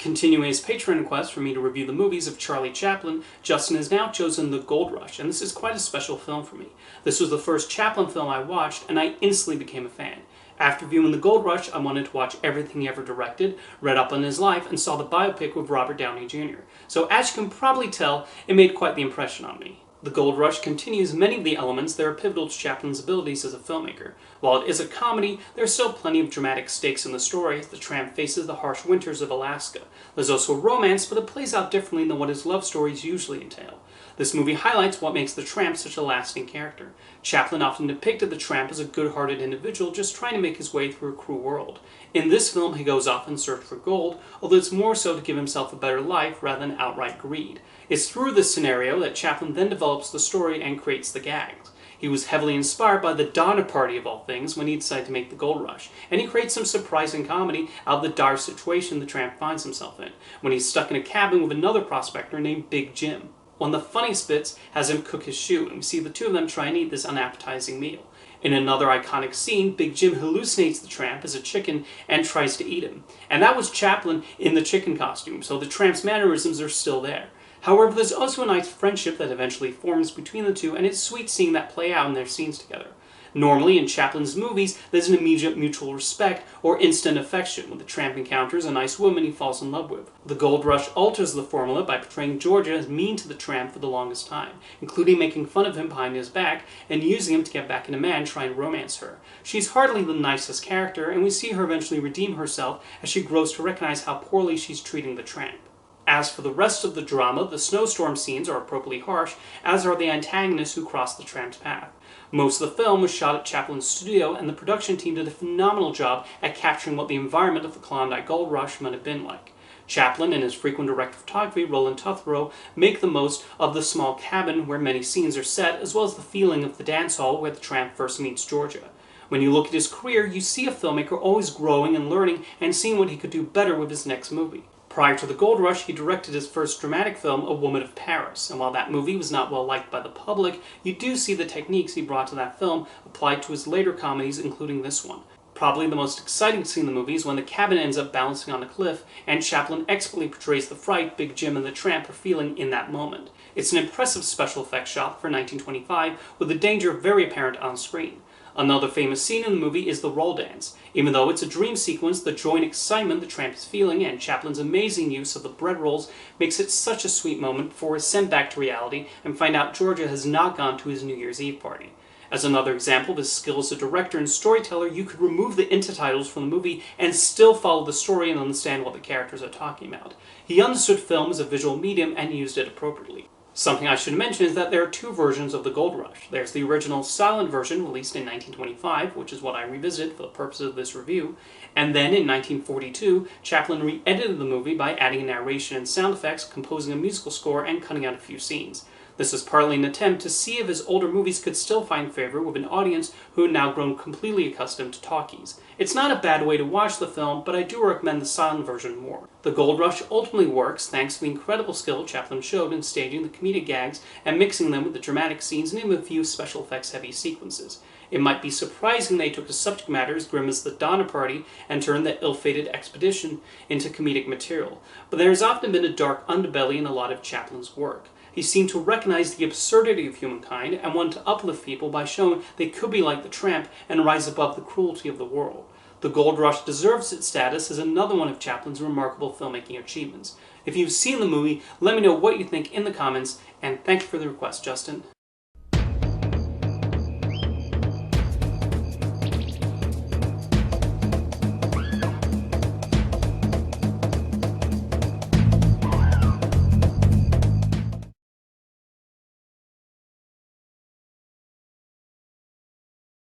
Continuing his Patreon request for me to review the movies of Charlie Chaplin, Justin has now chosen The Gold Rush, and this is quite a special film for me. This was the first Chaplin film I watched, and I instantly became a fan. After viewing The Gold Rush, I wanted to watch everything he ever directed, read up on his life, and saw the biopic with Robert Downey Jr. So as you can probably tell, it made quite the impression on me. The Gold Rush continues many of the elements that are pivotal to Chaplin's abilities as a filmmaker. While it is a comedy, there are still plenty of dramatic stakes in the story as the tramp faces the harsh winters of Alaska. There's also romance, but it plays out differently than what his love stories usually entail. This movie highlights what makes the tramp such a lasting character. Chaplin often depicted the tramp as a good-hearted individual just trying to make his way through a cruel world. In this film, he goes off in search for gold, although it's more so to give himself a better life rather than outright greed. It's through this scenario that Chaplin then develops the story and creates the gags. He was heavily inspired by the Donner Party of all things when he decided to make The Gold Rush, and he creates some surprising comedy out of the dire situation the tramp finds himself in, when he's stuck in a cabin with another prospector named Big Jim. One of the funniest bits has him cook his shoe, and we see the two of them try and eat this unappetizing meal. In another iconic scene, Big Jim hallucinates the tramp as a chicken and tries to eat him. And that was Chaplin in the chicken costume, so the tramp's mannerisms are still there. However, there's also a nice friendship that eventually forms between the two, and it's sweet seeing that play out in their scenes together. Normally, in Chaplin's movies, there's an immediate mutual respect or instant affection when the tramp encounters a nice woman he falls in love with. The Gold Rush alters the formula by portraying Georgia as mean to the tramp for the longest time, including making fun of him behind his back and using him to get back at a man trying to romance her. She's hardly the nicest character, and we see her eventually redeem herself as she grows to recognize how poorly she's treating the tramp. As for the rest of the drama, the snowstorm scenes are appropriately harsh, as are the antagonists who cross the tramp's path. Most of the film was shot at Chaplin's studio, and the production team did a phenomenal job at capturing what the environment of the Klondike Gold Rush might have been like. Chaplin and his frequent director of photography, Roland Tuthrow, make the most of the small cabin where many scenes are set, as well as the feeling of the dance hall where the tramp first meets Georgia. When you look at his career, you see a filmmaker always growing and learning and seeing what he could do better with his next movie. Prior to The Gold Rush, he directed his first dramatic film, A Woman of Paris, and while that movie was not well liked by the public, you do see the techniques he brought to that film applied to his later comedies, including this one. Probably the most exciting scene in the movie is when the cabin ends up bouncing on a cliff, and Chaplin expertly portrays the fright Big Jim and the tramp are feeling in that moment. It's an impressive special effects shot for 1925, with the danger very apparent on screen. Another famous scene in the movie is the roll dance. Even though it's a dream sequence, the joy and excitement the tramp is feeling and Chaplin's amazing use of the bread rolls makes it such a sweet moment before he's sent back to reality and find out Georgia has not gone to his New Year's Eve party. As another example of his skill as a director and storyteller, you could remove the intertitles from the movie and still follow the story and understand what the characters are talking about. He understood film as a visual medium and used it appropriately. Something I should mention is that there are two versions of The Gold Rush. There's the original silent version released in 1925, which is what I revisited for the purposes of this review, and then in 1942, Chaplin re-edited the movie by adding narration and sound effects, composing a musical score, and cutting out a few scenes. This is partly an attempt to see if his older movies could still find favor with an audience who had now grown completely accustomed to talkies. It's not a bad way to watch the film, but I do recommend the silent version more. The Gold Rush ultimately works thanks to the incredible skill Chaplin showed in staging the comedic gags and mixing them with the dramatic scenes and even a few special effects heavy sequences. It might be surprising they took a subject matter as grim as the Donner Party and turned the ill-fated expedition into comedic material, but there has often been a dark underbelly in a lot of Chaplin's work. He seemed to recognize the absurdity of humankind and wanted to uplift people by showing they could be like the tramp and rise above the cruelty of the world. The Gold Rush deserves its status as another one of Chaplin's remarkable filmmaking achievements. If you've seen the movie, let me know what you think in the comments, and thank you for the request, Justin.